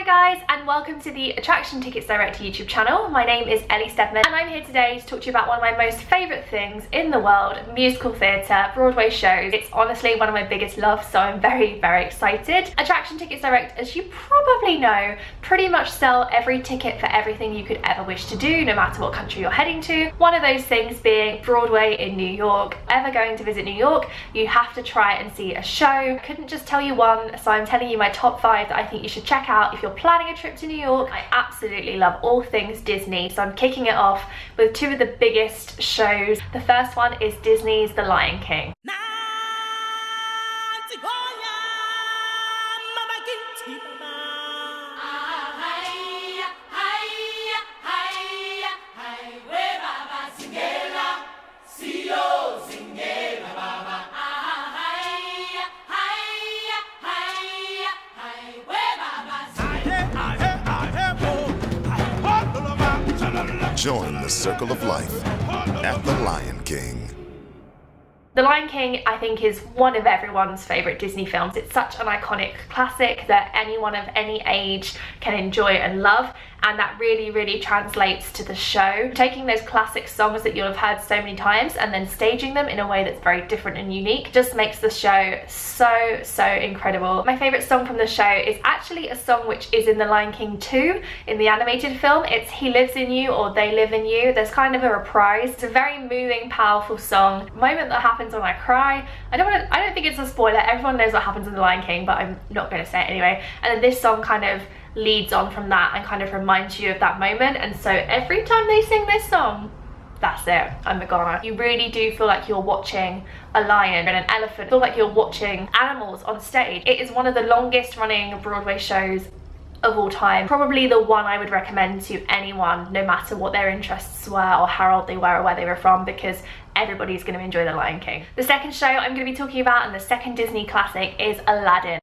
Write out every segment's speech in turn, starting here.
Hi guys, and welcome to the Attraction Tickets Direct YouTube channel. My name is Ellie Steadman and I'm here today to talk to you about one of my most favourite things in the world, musical theatre, Broadway shows. It's honestly one of my biggest loves, so I'm very, very excited. Attraction Tickets Direct, as you probably know, pretty much sell every ticket for everything you could ever wish to do, no matter what country you're heading to. One of those things being Broadway in New York. Ever going to visit New York, you have to try and see a show. I couldn't just tell you one, so I'm telling you my top 5 that I think you should check out if you're planning a trip to New York. I absolutely love all things Disney, so I'm kicking it off with 2 of the biggest shows. The first one is Disney's The Lion King. Join the circle of life at The Lion King. The Lion King, I think, is one of everyone's favourite Disney films. It's such an iconic classic that anyone of any age can enjoy and love, and that really, really translates to the show. Taking those classic songs that you'll have heard so many times and then staging them in a way that's very different and unique just makes the show so incredible. My favourite song from the show is actually a song which is in The Lion King 2, in the animated film. It's He Lives in You or They Live in You. There's kind of a reprise. It's a very moving, powerful song. The moment that happens when I cry. I don't think it's a spoiler. Everyone knows what happens in The Lion King, but I'm not going to say it anyway. And then this song kind of leads on from that and kind of reminds you of that moment. And so every time they sing this song, that's it, I'm a goner. You really do feel like you're watching a lion and an elephant. Feel like you're watching animals on stage. It is one of the longest running Broadway shows of all time. Probably the one I would recommend to anyone, no matter what their interests were or how old they were or where they were from, because everybody's going to enjoy The Lion King. The second show I'm going to be talking about, and the second Disney classic, is Aladdin.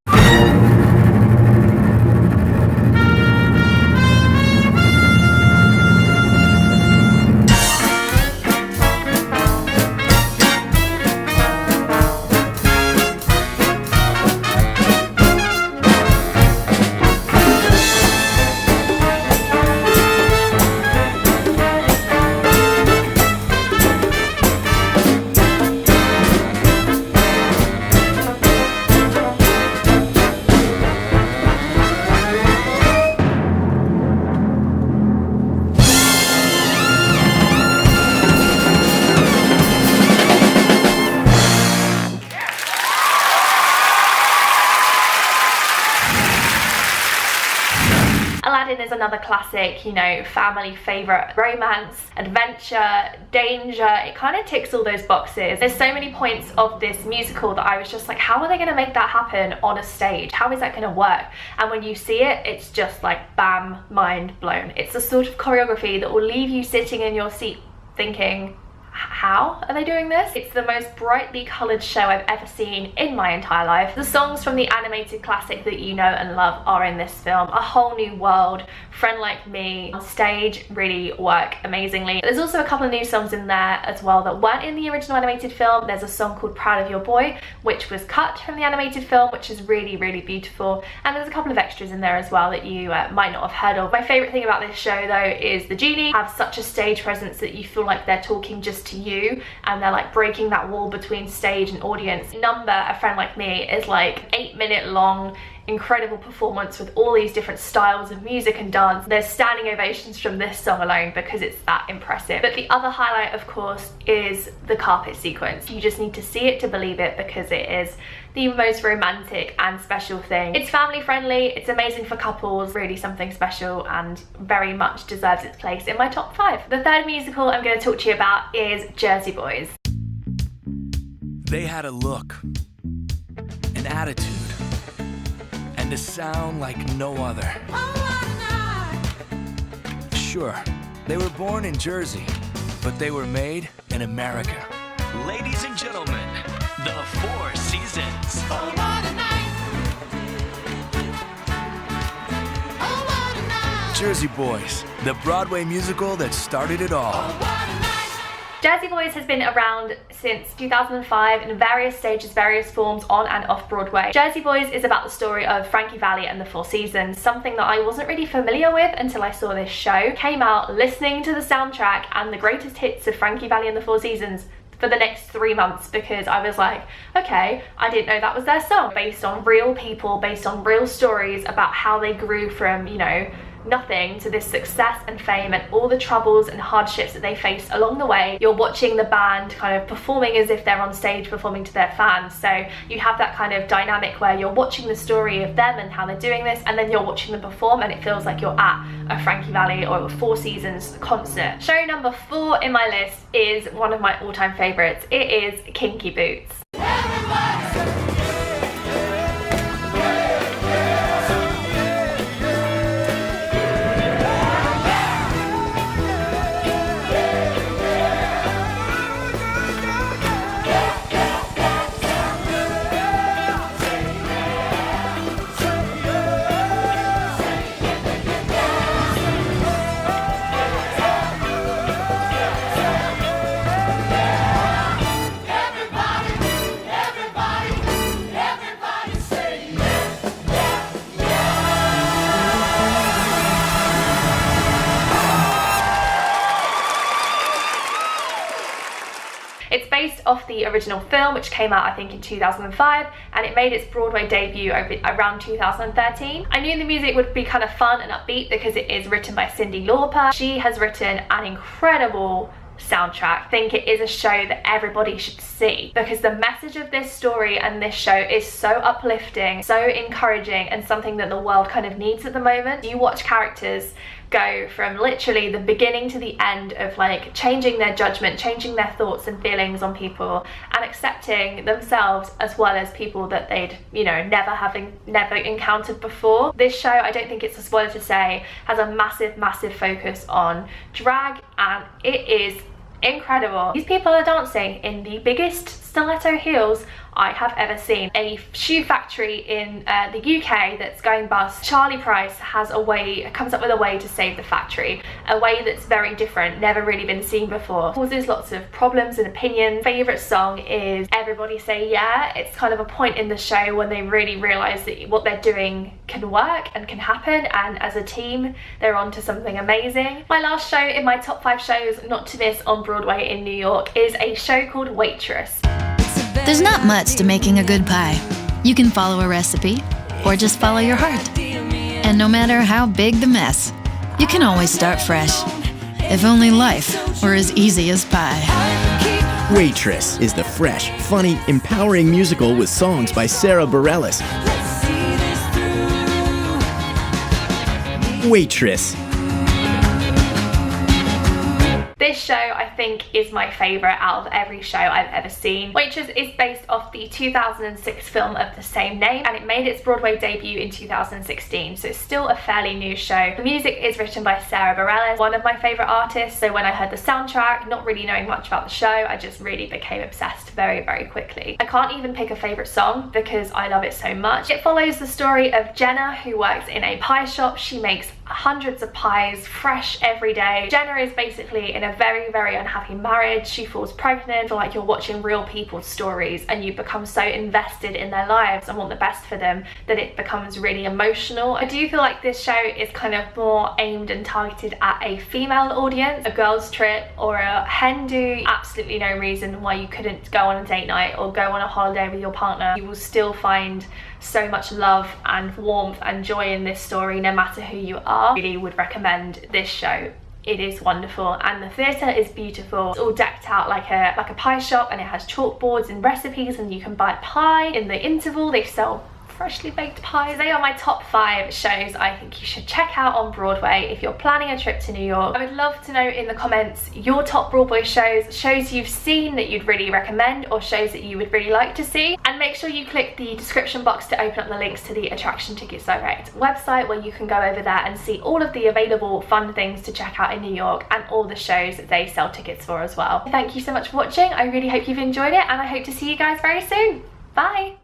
Aladdin is another classic, you know, family favourite. Romance, adventure, danger, it kind of ticks all those boxes. There's so many points of this musical that I was just like, how are they going to make that happen on a stage? How is that going to work? And when you see it, it's just like bam, mind blown. It's the sort of choreography that will leave you sitting in your seat thinking, how are they doing this? It's the most brightly coloured show I've ever seen in my entire life. The songs from the animated classic that you know and love are in this film. A Whole New World, Friend Like Me, on stage really work amazingly. There's also a couple of new songs in there as well that weren't in the original animated film. There's a song called Proud of Your Boy, which was cut from the animated film, which is really, really beautiful. And there's a couple of extras in there as well that you might not have heard of. My favourite thing about this show though is the genie have such a stage presence that you feel like they're talking just to you, and they're like breaking that wall between stage and audience. Number, A Friend Like Me, is like 8-minute long incredible performance with all these different styles of music and dance. There's standing ovations from this song alone because it's that impressive. But the other highlight, of course, is the carpet sequence. You just need to see it to believe it, because it is the most romantic and special thing. It's family friendly, it's amazing for couples, really something special, and very much deserves its place in my top 5. The third musical I'm going to talk to you about is Jersey Boys. They had a look, an attitude, and a sound like no other. Sure, they were born in Jersey, but they were made in America. Ladies and gentlemen, the Four Seasons. Oh, what a night. Oh, what a night. Jersey Boys, the Broadway musical that started it all. Oh, what a night. Jersey Boys has been around since 2005 in various stages, various forms on and off Broadway. Jersey Boys is about the story of Frankie Valli and the Four Seasons, something that I wasn't really familiar with until I saw this show. Came out listening to the soundtrack and the greatest hits of Frankie Valli and the Four Seasons for the next 3 months, because I was like, okay, I didn't know that was their song. Based on real people, based on real stories about how they grew from, you know, nothing to this success and fame, and all the troubles and hardships that they faced along the way. You're watching the band kind of performing as if they're on stage performing to their fans, so you have that kind of dynamic where you're watching the story of them and how they're doing this, and then you're watching them perform and it feels like you're at a Frankie Valli or a Four Seasons concert. Show number 4 in my list is one of my all-time favorites. It is Kinky Boots. It's based off the original film, which came out I think in 2005, and it made its Broadway debut around 2013. I knew the music would be kind of fun and upbeat because it is written by Cyndi Lauper. She has written an incredible soundtrack. I think it is a show that everybody should see because the message of this story and this show is so uplifting, so encouraging, and something that the world kind of needs at the moment. You watch characters go from literally the beginning to the end of like changing their judgment, changing their thoughts and feelings on people, and accepting themselves as well as people that they'd, you know, never encountered before. This show, I don't think it's a spoiler to say, has a massive focus on drag, and it is incredible. These people are dancing in the biggest stiletto heels I have ever seen. A shoe factory in the UK that's going bust. Charlie Price comes up with a way to save the factory, a way that's very different, never really been seen before. Causes lots of problems and opinions. Favourite song is Everybody Say Yeah. It's kind of a point in the show when they really realise that what they're doing can work and can happen, and as a team they're on to something amazing. My last show in my top 5 shows not to miss on Broadway in New York is a show called Waitress. There's not much to making a good pie. You can follow a recipe or just follow your heart. And no matter how big the mess, you can always start fresh. If only life were as easy as pie. Waitress is the fresh, funny, empowering musical with songs by Sarah Bareilles. Waitress. This show, I think, is my favourite out of every show I've ever seen. Waitress is based off the 2006 film of the same name, and it made its Broadway debut in 2016, so it's still a fairly new show. The music is written by Sarah Bareilles, one of my favourite artists, so when I heard the soundtrack, not really knowing much about the show, I just really became obsessed very quickly. I can't even pick a favourite song because I love it so much. It follows the story of Jenna, who works in a pie shop. She makes hundreds of pies, fresh every day. Jenna is basically in a very unhappy marriage. She falls pregnant. Feel like you're watching real people's stories and you become so invested in their lives and want the best for them that it becomes really emotional. I do feel like this show is kind of more aimed and targeted at a female audience. A girl's trip or a hen do, absolutely no reason why you couldn't go on a date night or go on a holiday with your partner. You will still find so much love and warmth and joy in this story no matter who you are. I really would recommend this show. It is wonderful, and the theatre is beautiful. It's all decked out like a pie shop, and it has chalkboards and recipes, and you can buy pie. In the interval they sell freshly baked pies. They are my top 5 shows I think you should check out on Broadway if you're planning a trip to New York. I would love to know in the comments your top Broadway shows you've seen that you'd really recommend, or shows that you would really like to see. And make sure you click the description box to open up the links to the Attraction Tickets Direct website, where you can go over there and see all of the available fun things to check out in New York and all the shows that they sell tickets for as well. Thank you so much for watching. I really hope you've enjoyed it, and I hope to see you guys very soon. Bye!